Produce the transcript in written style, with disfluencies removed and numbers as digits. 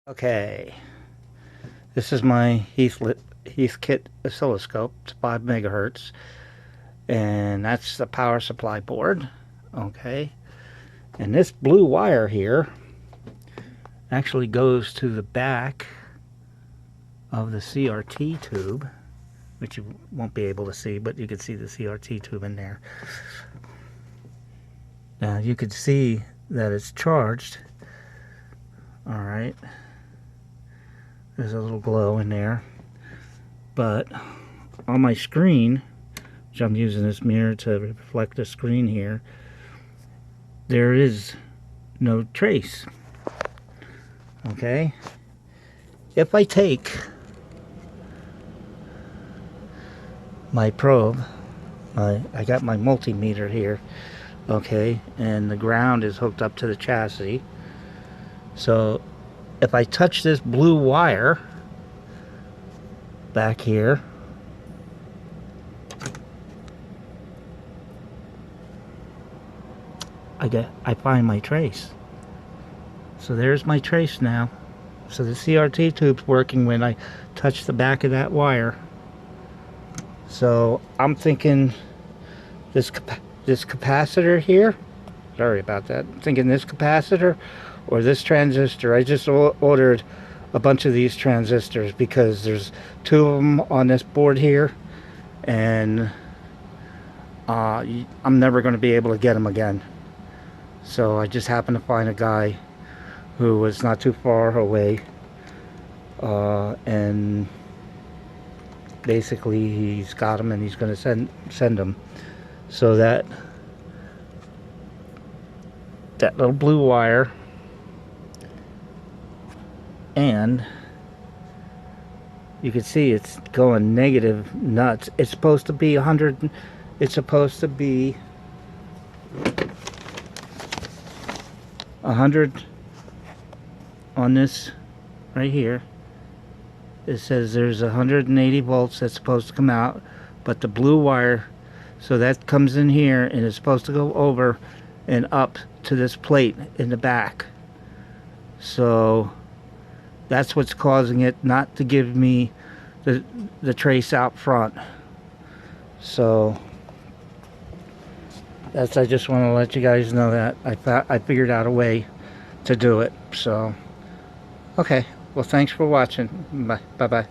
Okay, this is my Heathkit Oscilloscope. It's 5 megahertz, and that's the power supply board. Okay, and this blue wire here actually goes to the back of the CRT tube, which you won't be able to see, but you can see the CRT tube in there. Now you can see that it's charged. All right. There's a little glow in there, but on my screen, which I'm using this mirror to reflect the screen here, there is no trace. Okay, if I take my probe, I got my multimeter here, okay, and the ground is hooked up to the chassis. So if I touch this blue wire back here, I find my trace. So there's my trace now. So the CRT tube's working when I touch the back of that wire. So I'm thinking this capacitor here, sorry about that, I'm thinking this capacitor or this transistor. I just ordered a bunch of these transistors because there's 2 of them on this board here, and I'm never going to be able to get them again. So I just happened to find a guy who was not too far away, and basically he's got them and he's going to send them. So that little blue wire, and you can see it's going negative nuts. It's supposed to be 100. It's supposed to be 100 on this right here. It says there's 180 volts that's supposed to come out, but the blue wire, so that comes in here and it's supposed to go over and up to this plate in the back. So that's what's causing it not to give me the trace out front. So that's, I just want to let you guys know that I figured out a way to do it. So okay, well, thanks for watching. Bye bye.